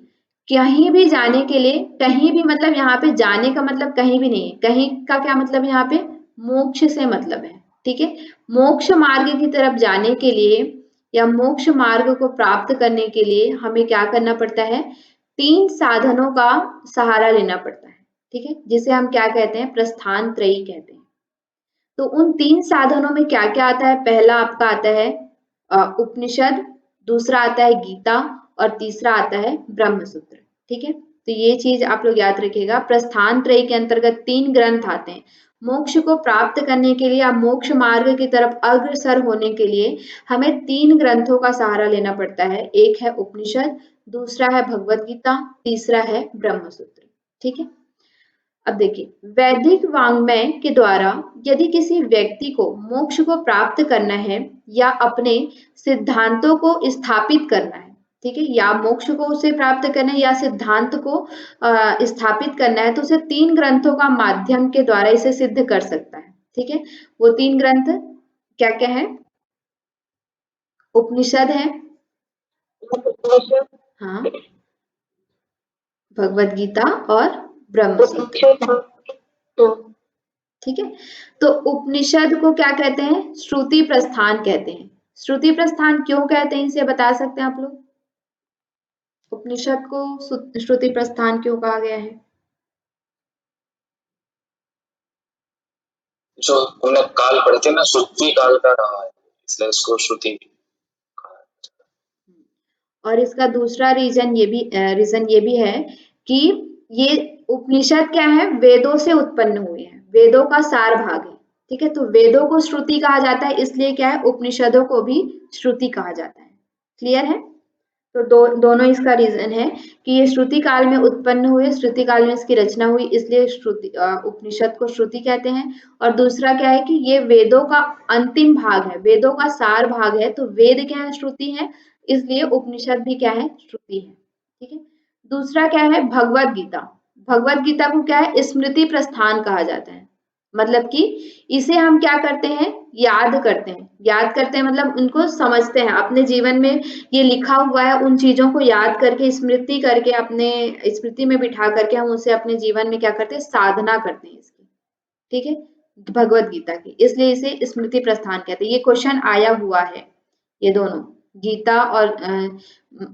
कहीं भी जाने के लिए, कहीं भी मतलब यहाँ पे जाने का मतलब कहीं भी नहीं है, कहीं का क्या मतलब यहाँ पे मोक्ष से मतलब है, ठीक है। मोक्ष मार्ग की तरफ जाने के लिए या मोक्ष मार्ग को प्राप्त करने के लिए हमें क्या करना पड़ता है, तीन साधनों का सहारा लेना पड़ता है, ठीक है, जिसे हम क्या कहते हैं, प्रस्थान त्रयी कहते हैं। तो उन तीन साधनों में क्या क्या आता है, पहला आपका आता है उपनिषद, दूसरा आता है गीता और तीसरा आता है ब्रह्मसूत्र। ठीक है, तो ये चीज आप लोग याद रखिएगा। प्रस्थान त्रयी के अंतर्गत 3 ग्रंथ आते हैं। मोक्ष को प्राप्त करने के लिए या मोक्ष मार्ग की तरफ अग्रसर होने के लिए हमें 3 ग्रंथों का सहारा लेना पड़ता है। एक है उपनिषद, दूसरा है भगवत गीता, तीसरा है ब्रह्मसूत्र। ठीक है, अब देखिए, वैदिक वाङ्मय के द्वारा यदि किसी व्यक्ति को मोक्ष को प्राप्त करना है या अपने सिद्धांतों को स्थापित करना है, ठीक है, या मोक्ष को उसे प्राप्त करना है या सिद्धांत को स्थापित करना है, तो उसे 3 ग्रंथों का माध्यम के द्वारा इसे सिद्ध कर सकता है। ठीक है, वो 3 ग्रंथ क्या क्या है? उपनिषद है, हाँ, भगवत गीता और ब्रह्मसूत्र। ठीक है, तो उपनिषद को क्या कहते हैं? श्रुति प्रस्थान कहते हैं। श्रुति प्रस्थान क्यों कहते हैं, इसे बता सकते हैं आप लोग? उपनिषद को श्रुति प्रस्थान क्यों कहा गया है?
जो हमने काल पढ़े थे ना, श्रुति काल का रहा है, इसलिए इसको श्रुति।
और इसका दूसरा रीजन ये भी है कि ये उपनिषद क्या है? वेदों से उत्पन्न हुए हैं, वेदों का सार भाग है। ठीक है, तो वेदों को श्रुति कहा जाता है, इसलिए क्या है, उपनिषदों को भी श्रुति कहा जाता है। क्लियर है? तो दोनों इसका रीजन है कि ये श्रुति काल में उत्पन्न हुए, श्रुति काल में इसकी रचना हुई, इसलिए उपनिषद को श्रुति कहते हैं। और दूसरा क्या है कि ये वेदों का अंतिम भाग है, वेदों का सार भाग है, तो वेद क्या है? श्रुति है, इसलिए उपनिषद भी क्या है? श्रुति है। ठीक है, दूसरा क्या है? भगवत गीता। भगवत गीता को क्या है? स्मृति प्रस्थान कहा जाता है। मतलब कि इसे हम क्या करते हैं? याद करते हैं। याद करते हैं मतलब उनको समझते हैं, अपने जीवन में ये लिखा हुआ है, उन चीजों को याद करके, स्मृति करके, अपने स्मृति में बिठा करके हम उसे अपने जीवन में क्या करते हैं? साधना करते हैं इसकी। ठीक है, भगवत गीता की, इसलिए इसे स्मृति प्रस्थान कहते हैं। ये क्वेश्चन आया हुआ है, ये दोनों, गीता और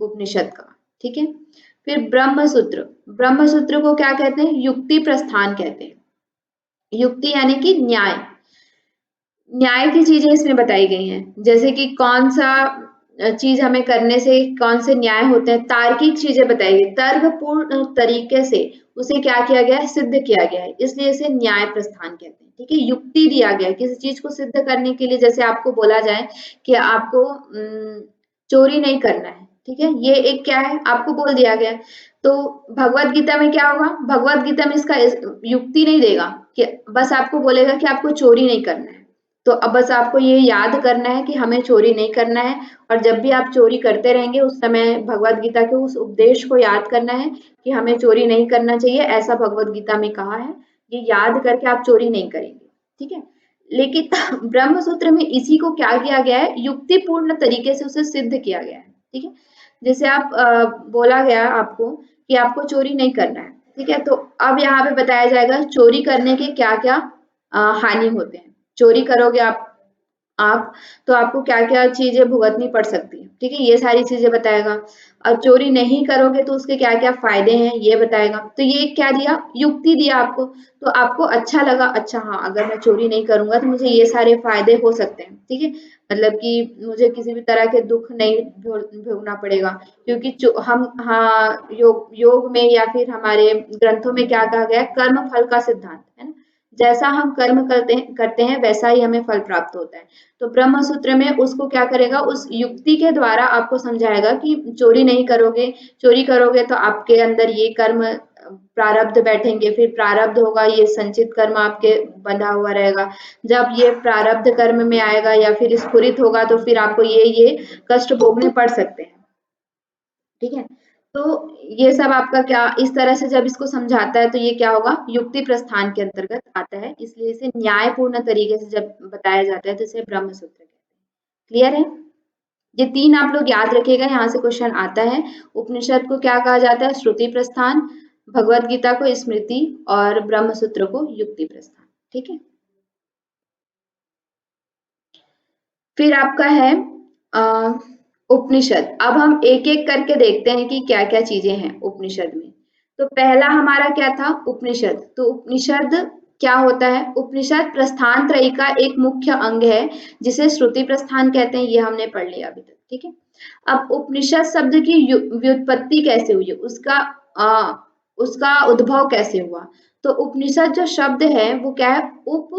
उपनिषद का। ठीक है, फिर ब्रह्मसूत्र। ब्रह्मसूत्र को क्या कहते हैं? युक्ति प्रस्थान कहते हैं। युक्ति यानी कि न्याय, न्याय की चीजें इसमें बताई गई हैं, जैसे कि कौन सा चीज हमें करने से कौन से न्याय होते हैं, तार्किक चीजें बताई गई, तर्कपूर्ण तरीके से उसे क्या किया गया है? सिद्ध किया गया है, इसलिए इसे न्याय प्रस्थान कहते हैं। ठीक है, युक्ति दिया गया है किसी चीज को सिद्ध करने के लिए। जैसे आपको बोला जाए कि आपको चोरी नहीं करना है, ठीक है, ये एक क्या है? आपको बोल दिया गया। तो भगवत गीता में क्या होगा? भगवत गीता में इसका युक्ति नहीं देगा, कि बस आपको बोलेगा कि आपको चोरी नहीं करना है। तो अब बस आपको ये याद करना है कि हमें चोरी नहीं करना है, और जब भी आप चोरी करते रहेंगे उस समय भगवत गीता के उस उपदेश को याद करना है कि हमें चोरी नहीं करना चाहिए, ऐसा भगवत गीता में कहा है। ये याद करके आप चोरी नहीं करेंगे। ठीक है, लेकिन ब्रह्मसूत्र में इसी को क्या किया गया है? युक्तिपूर्ण तरीके से उसे सिद्ध किया गया है। ठीक है, जैसे आप बोला गया आपको कि आपको चोरी नहीं करना है। ठीक है, तो अब यहाँ पे बताया जाएगा चोरी करने के क्या क्या हानि होते हैं। चोरी करोगे आप तो आपको क्या-क्या चीजें भुगतनी पड़ सकती है। ठीक है, ये सारी चीजें बताएगा। और चोरी नहीं करोगे तो उसके क्या-क्या फायदे हैं, ये बताएगा। तो ये क्या दिया? युक्ति दिया आपको। तो आपको अच्छा लगा, अच्छा हाँ, अगर मैं चोरी नहीं करूंगा तो मुझे ये सारे फायदे हो सकते हैं। ठीक है, मतलब कि मुझे किसी भी तरह के दुख नहीं भोगना पड़ेगा, क्योंकि हम हाँ, योग में या फिर हमारे ग्रंथों में क्या कहा गया है? कर्म फल का सिद्धांत है ना, जैसा हम कर्म करते हैं वैसा ही हमें फल प्राप्त होता है। तो ब्रह्म सूत्र में उसको क्या करेगा? उस युक्ति के द्वारा आपको समझाएगा कि चोरी नहीं करोगे, चोरी करोगे तो आपके अंदर ये कर्म प्रारब्ध बैठेंगे, फिर प्रारब्ध होगा, ये संचित कर्म आपके बंधा हुआ रहेगा। जब ये प्रारब्ध कर्म में आएगा या फिर स्फुरित होगा तो फिर आपको ये कष्ट भोगने पड़ सकते हैं। ठीक है, तो ये सब आपका क्या इस तरह से जब इसको समझाता है तो ये क्या होगा? युक्ति प्रस्थान के अंतर्गत आता है, इसलिए इसे न्यायपूर्ण तरीके से जब बताया जाता है तो इसे ब्रह्म सूत्र कहते हैं। क्लियर है? ये 3 आप लोग याद रखिएगा, यहाँ से क्वेश्चन आता है। उपनिषद को क्या कहा जाता है? श्रुति प्रस्थान, भगवत गीता को स्मृति और ब्रह्म सूत्र को युक्ति प्रस्थान। ठीक है, फिर आपका है उपनिषद। अब हम एक-एक करके देखते हैं कि क्या-क्या चीजें हैं उपनिषद में। तो पहला हमारा क्या था? उपनिषद। तो उपनिषद क्या होता है? उपनिषद प्रस्थान त्रयी का एक मुख्य अंग है जिसे श्रुति प्रस्थान कहते हैं, ये हमने पढ़ लिया अभी तक, ठीक है। अब उपनिषद शब्द की व्युत्पत्ति कैसे हुई, उसका उद्भव कैसे हुआ? तो उपनिषद जो शब्द है वो क्या है? उप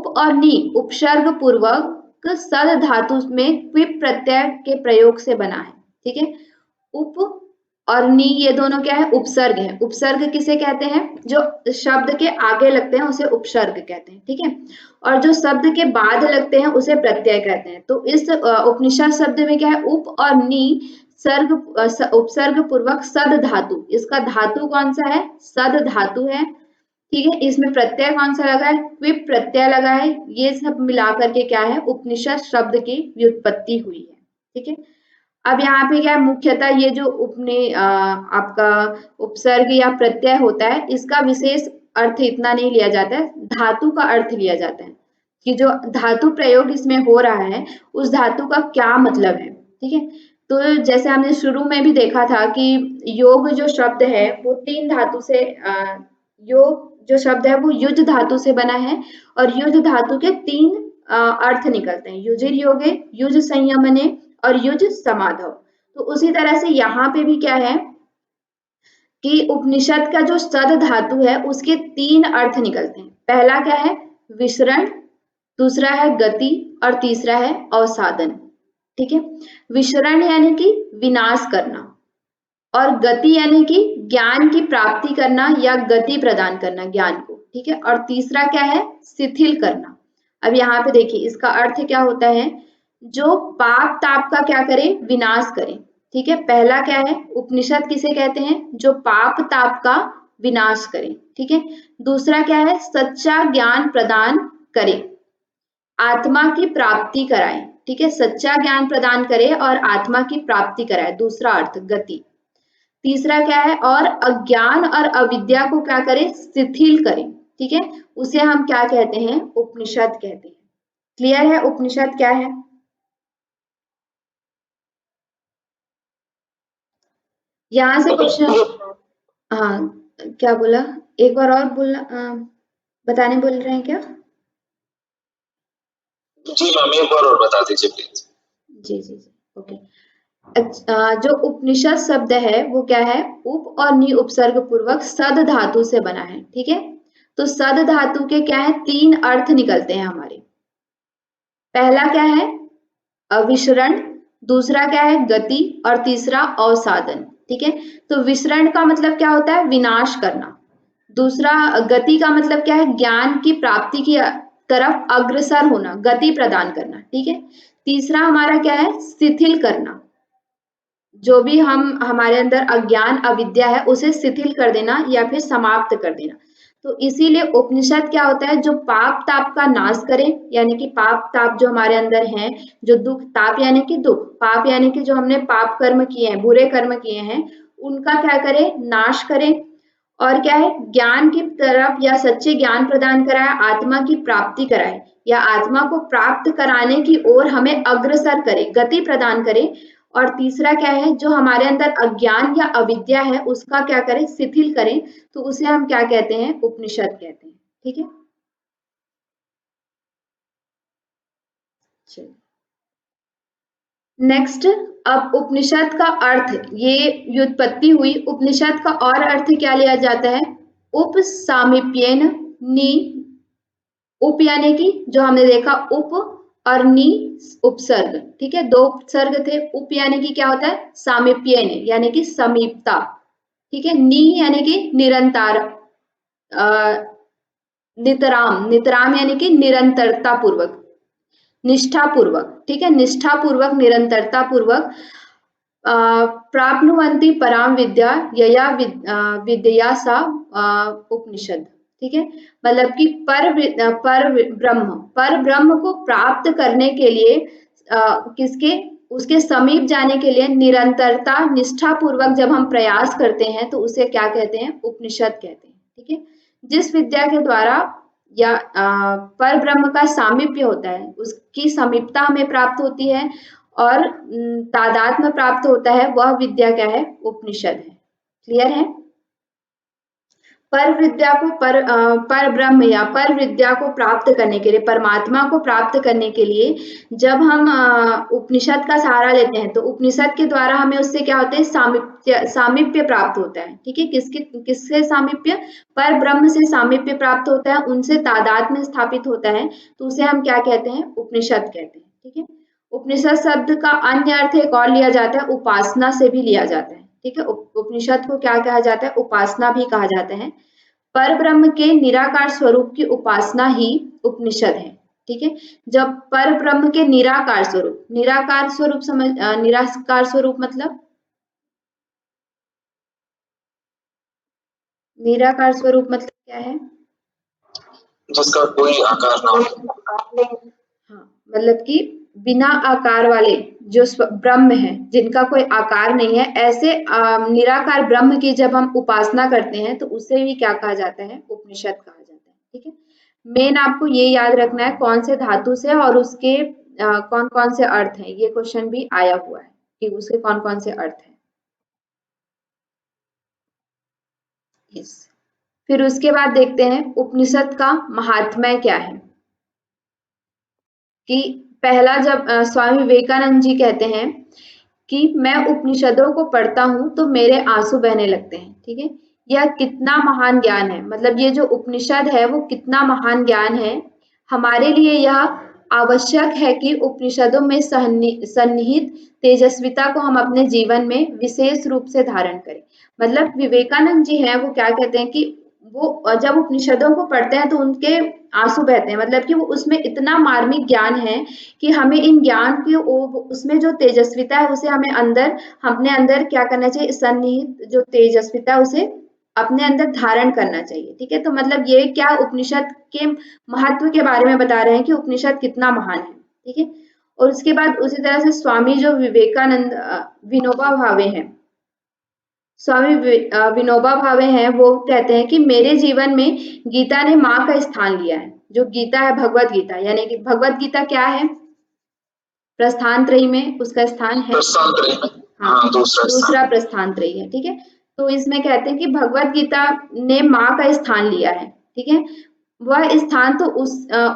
और नी उपसर्ग पूर्वक सद धातु में क्विप प्रत्यय के प्रयोग से बना है, ठीक है। उप और नी ये दोनों क्या है? उपसर्ग है। उपसर्ग किसे कहते हैं? जो शब्द के आगे लगते हैं उसे उपसर्ग कहते हैं, ठीक है। और जो शब्द के बाद लगते हैं उसे प्रत्यय कहते हैं। तो इस उपनिषद शब्द में क्या है? उप और नी उपसर्ग पूर्वक सद धातु, इसका धातु कौन सा है? सद धातु है, ठीक है। इसमें प्रत्यय कौन सा लगा है? क्विप प्रत्यय लगा है। ये सब मिलाकर के क्या है? उपनिषद शब्द की व्युत्पत्ति हुई है, ठीक है। अब यहाँ पे क्या है? मुख्यतः ये जो आपका उपसर्ग या प्रत्यय होता है, इसका विशेष अर्थ इतना नहीं लिया जाता है, धातु का अर्थ लिया जाता है कि जो धातु प्रयोग इसमें हो रहा है उस धातु का क्या मतलब है, ठीक है। तो जैसे हमने शुरू में भी देखा था कि योग जो शब्द है वो 3 धातु से योग जो शब्द है वो युज धातु से बना है और युज धातु के 3 अर्थ निकलते हैं, युजिर योगे, युज संयमने और युज समाधव। तो उसी तरह से यहाँ पे भी क्या है कि उपनिषद का जो सद धातु है उसके 3 अर्थ निकलते हैं। पहला क्या है? विसरण, दूसरा है गति और तीसरा है अवसादन, ठीक है। विसरण यानी कि विनाश करना और गति यानी कि ज्ञान की प्राप्ति करना या गति प्रदान करना ज्ञान को, ठीक है। और तीसरा क्या है? शिथिल करना। अब यहाँ पे देखिए इसका अर्थ क्या होता है? जो पाप ताप का क्या करे? विनाश करे, ठीक है। पहला क्या है? उपनिषद किसे कहते हैं? जो पाप ताप का विनाश करे, ठीक है। दूसरा क्या है? सच्चा ज्ञान प्रदान करे, आत्मा की प्राप्ति कराए, ठीक है। सच्चा ज्ञान प्रदान करे और आत्मा की प्राप्ति कराए, दूसरा अर्थ गति। तीसरा क्या है? और अज्ञान और अविद्या को क्या करे? शिथिल करे, ठीक है। उसे हम क्या कहते हैं? उपनिषद कहते हैं। क्लियर है उपनिषद क्या है? यहाँ से कुछ हाँ, क्या बोला? एक बार और बोलना, बताने बोल रहे हैं क्या?
जी मैम, एक बार और बता दीजिए please.
Ji ji ji, okay. जो उपनिषद शब्द है वो क्या है? उप और नि उपसर्ग पूर्वक सद धातु से बना है, ठीक है। तो सद धातु के क्या है? 3 अर्थ निकलते हैं हमारे। पहला क्या है? अविसरण, दूसरा क्या है? गति और तीसरा अवसादन, ठीक है। तो विसरण का मतलब क्या होता है? विनाश करना। दूसरा गति का मतलब क्या है? ज्ञान की प्राप्ति की तरफ अग्रसर होना, गति प्रदान करना, ठीक है। तीसरा हमारा क्या है? शिथिल करना, जो भी हमारे अंदर अज्ञान अविद्या है उसे शिथिल कर देना या फिर समाप्त कर देना। तो इसीलिए उपनिषद क्या होता है? जो पाप ताप का नाश करे, यानी कि पाप ताप जो हमारे अंदर हैं, जो दुख, ताप यानी कि दुख, पाप यानी कि जो हमने पाप कर्म किए हैं, बुरे कर्म किए हैं, उनका क्या करे? नाश करे। और क्या है? ज्ञान की तरफ या सच्चे ज्ञान प्रदान कराए, आत्मा की प्राप्ति कराए या आत्मा को प्राप्त कराने की ओर हमें अग्रसर करे, गति प्रदान करे। और तीसरा क्या है? जो हमारे अंदर अज्ञान या अविद्या है उसका क्या करे? शिथिल करें। तो उसे हम क्या कहते हैं? उपनिषद कहते हैं, ठीक है। चलिए नेक्स्ट, अब उपनिषद का अर्थ, ये व्युत्पत्ति हुई, उपनिषद का और अर्थ क्या लिया जाता है? उप सामीप्येन नी, उप यानी कि जो हमने देखा उप और नी उपसर्ग, ठीक है। 2 उपसर्ग थे। उप यानी कि क्या होता है? सामीप्येन यानी कि समीपता, ठीक है। नी यानी कि निरंतर, नितराम, नितराम यानी कि निरंतरता पूर्वक, निष्ठा पूर्वक, ठीक है। निष्ठा पूर्वक, निरंतरता पूर्वक प्राप्नुवन्ति पराम विद्या यया विद्या सा उपनिषद, ठीक है। मतलब कि पर ब्रह्म को प्राप्त करने के लिए किसके? उसके समीप जाने के लिए निरंतरता निष्ठा पूर्वक जब हम प्रयास करते हैं तो उसे क्या कहते हैं? उपनिषद कहते हैं, ठीक है। जिस विद्या के द्वारा या पर ब्रह्म का सामीप्य होता है, उसकी समीपता हमें प्राप्त होती है और तादात्म्य प्राप्त होता है, वह विद्या क्या है? उपनिषद है। क्लियर है? पर विद्या को पर ब्रह्म या पर विद्या को प्राप्त करने के लिए, परमात्मा को प्राप्त करने के लिए जब हम उपनिषद का सहारा लेते हैं तो उपनिषद के द्वारा हमें उससे क्या होता है, सामीप्य प्राप्त होता है। ठीक है, किससे सामीप्य? पर ब्रह्म से सामीप्य प्राप्त होता है, उनसे तादात्म्य स्थापित होता है, तो उसे हम क्या कहते हैं? उपनिषद कहते हैं। ठीक है, उपनिषद शब्द का अन्य अर्थ एक और लिया जाता है, उपासना से भी लिया जाता है। ठीक है, उपनिषद को क्या कहा जाता है? उपासना भी कहा जाता है। पर ब्रह्म के निराकार स्वरूप की उपासना ही उपनिषद है। ठीक है, जब पर ब्रह्म के निराकार स्वरूप निराकार स्वरूप मतलब निराकार स्वरूप मतलब क्या है?
जिसका कोई आकार ना हो।
हाँ, मतलब कि बिना आकार वाले जो ब्रह्म है, जिनका कोई आकार नहीं है, ऐसे निराकार ब्रह्म की जब हम उपासना करते हैं तो उसे भी क्या कहा जाता है? उपनिषद कहा जाता है। ठीक है, मेन आपको ये याद रखना है कौन से धातु से और उसके कौन कौन से अर्थ हैं। ये क्वेश्चन भी आया हुआ है कि उसके कौन कौन से अर्थ हैं। यस, फिर उसके बाद देखते हैं उपनिषद का महात्म्य क्या है। कि पहला, जब स्वामी विवेकानंद जी कहते हैं कि मैं उपनिषदों को पढ़ता हूं तो मेरे आंसू बहने लगते हैं। ठीक है, यह कितना महान ज्ञान है, मतलब ये जो उपनिषद है वो कितना महान ज्ञान है। हमारे लिए यह आवश्यक है कि उपनिषदों में सन्निहित तेजस्विता को हम अपने जीवन में विशेष रूप से धारण करें। मतलब विवेकानंद जी हैं, वो क्या कहते हैं कि वो जब उपनिषदों को पढ़ते हैं तो उनके आंसू बहते हैं, मतलब कि वो उसमें इतना मार्मिक ज्ञान है कि हमें इन ज्ञान की उसमें जो तेजस्विता है उसे हमें अपने अंदर क्या करना चाहिए? सन्निहित जो तेजस्विता उसे अपने अंदर धारण करना चाहिए। ठीक है, तो मतलब ये क्या उपनिषद के महत्व के बारे में बता रहे हैं कि उपनिषद कितना महान है। ठीक है, और उसके बाद उसी तरह से स्वामी जो विवेकानंद विनोबा भावे हैं, स्वामी विनोबा भावे हैं, वो कहते हैं कि मेरे जीवन में गीता ने माँ का स्थान लिया है। जो गीता है, भगवत गीता, यानी कि भगवत गीता क्या है? प्रस्थान त्रयी में उसका स्थान है। हाँ, दूसरा प्रस्थान त्रयी है। ठीक है, तो इसमें कहते हैं कि भगवत गीता ने माँ का स्थान लिया है। ठीक है, वह स्थान तो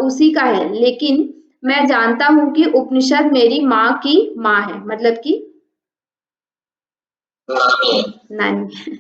उसी का है, लेकिन मैं जानता हूं कि उपनिषद मेरी माँ की माँ है, मतलब कि नानी।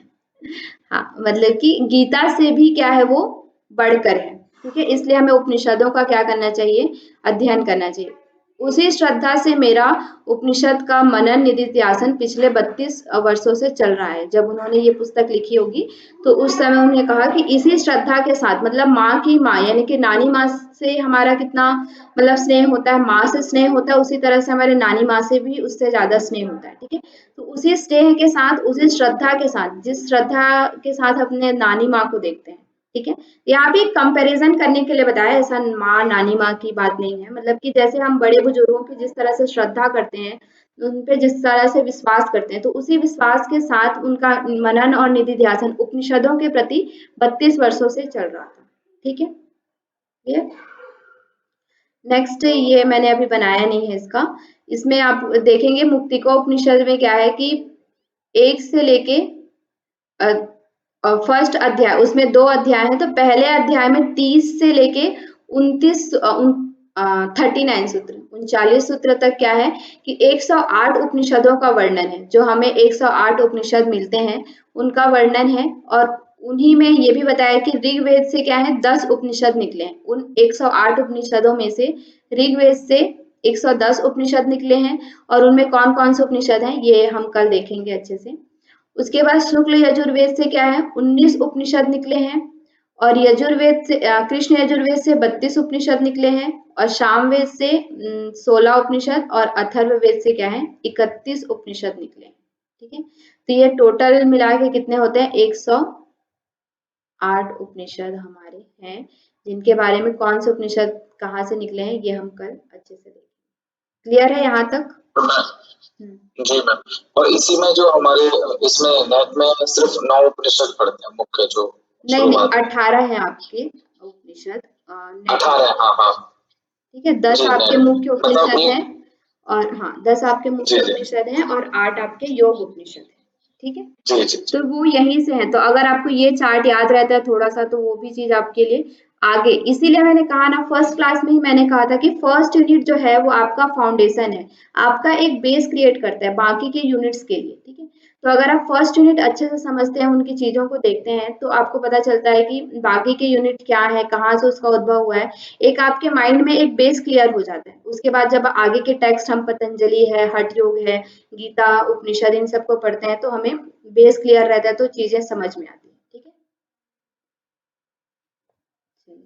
हाँ, मतलब कि गीता से भी क्या है, वो बढ़कर है। ठीक है, इसलिए हमें उपनिषदों का क्या करना चाहिए? अध्ययन करना चाहिए। उसी श्रद्धा से मेरा उपनिषद का मनन निधिध्यासन पिछले 32 वर्षों से चल रहा है। जब उन्होंने ये पुस्तक लिखी होगी तो उस समय उन्होंने कहा कि इसी श्रद्धा के साथ, मतलब माँ की माँ यानी कि नानी माँ से हमारा कितना मतलब स्नेह होता है, माँ से स्नेह होता है, उसी तरह से हमारे नानी माँ से भी उससे ज्यादा स्नेह होता है। ठीक है, तो उसी स्नेह के साथ, उसी श्रद्धा के साथ, जिस श्रद्धा के साथ अपने नानी माँ को देखते हैं। ठीक है, यहाँ भी कंपैरिजन करने के लिए बताया, ऐसा माँ नानी माँ की बात नहीं है। मतलब कि जैसे हम बड़े बुजुर्गों की जिस तरह से श्रद्धा करते हैं, उन पे जिस तरह से विश्वास करते हैं, तो उसी विश्वास के साथ उनका मनन और निधिध्यासन उपनिषदों के प्रति 32 वर्षों से चल रहा था। ठीक है, ये नेक्स्ट, ये मैंने अभी बनाया नहीं है इसका। इसमें आप देखेंगे मुक्तिका उपनिषद में क्या है कि 1 से लेके फर्स्ट अध्याय, उसमें 2 अध्याय हैं। तो पहले अध्याय में 30 से लेके 39 सूत्र, 39 सूत्र तक क्या है कि 108 उपनिषदों का वर्णन है। जो हमें 108 उपनिषद मिलते हैं उनका वर्णन है, और उन्हीं में ये भी बताया कि ऋग्वेद से क्या है 10 उपनिषद निकले हैं। उन 108 उपनिषदों में से ऋग्वेद से 110 उपनिषद निकले हैं, और उनमें कौन कौन से उपनिषद हैं ये हम कल देखेंगे अच्छे से। उसके बाद शुक्ल यजुर्वेद से क्या है 19 उपनिषद निकले हैं, और यजुर्वेद से कृष्ण यजुर्वेद से 32 उपनिषद निकले हैं, और सामवेद से 16 उपनिषद, और अथर्ववेद से क्या है 31 उपनिषद निकले हैं। ठीक है, तो ये टोटल मिला के कितने होते हैं? 108 उपनिषद हमारे हैं, जिनके बारे में कौन से उपनिषद कहाँ से निकले हैं ये हम कल अच्छे से देखेंगे। क्लियर है यहाँ तक?
जी मैम, और इसी में जो हमारे इसमें नेट में सिर्फ 9 उपनिषद पढ़ते हैं मुख्य, जो
नहीं 18 है आपके उपनिषद।
18 है, हाँ हाँ।
ठीक है, 10 आपके मुख्य उपनिषद हैं, और हाँ 10 आपके मुख्य उपनिषद हैं और 8 आपके योग उपनिषद हैं। ठीक है।
जी जी
तो
जी।
वो यहीं से है, तो अगर आपको ये चार्ट याद रहता है थोड़ा सा, तो वो भी चीज आपके लिए आगे, इसीलिए मैंने कहा ना, फर्स्ट क्लास में ही मैंने कहा था कि फर्स्ट यूनिट जो है वो आपका फाउंडेशन है, आपका एक बेस क्रिएट करता है बाकी के यूनिट्स के लिए, ठीक है। तो अगर आप फर्स्ट यूनिट अच्छे से समझते हैं, उनकी चीजों को देखते हैं, तो आपको पता चलता है कि बाकी के यूनिट क्या है, कहाँ से उसका उद्भव हुआ है, एक आपके माइंड में एक बेस क्लियर हो जाता है। उसके बाद जब आगे के टेक्स्ट हम पतंजलि है, हठ योग है, गीता, उपनिषद, इन सबको पढ़ते हैं, तो हमें बेस क्लियर रहता है, तो चीजें समझ में आती हैं।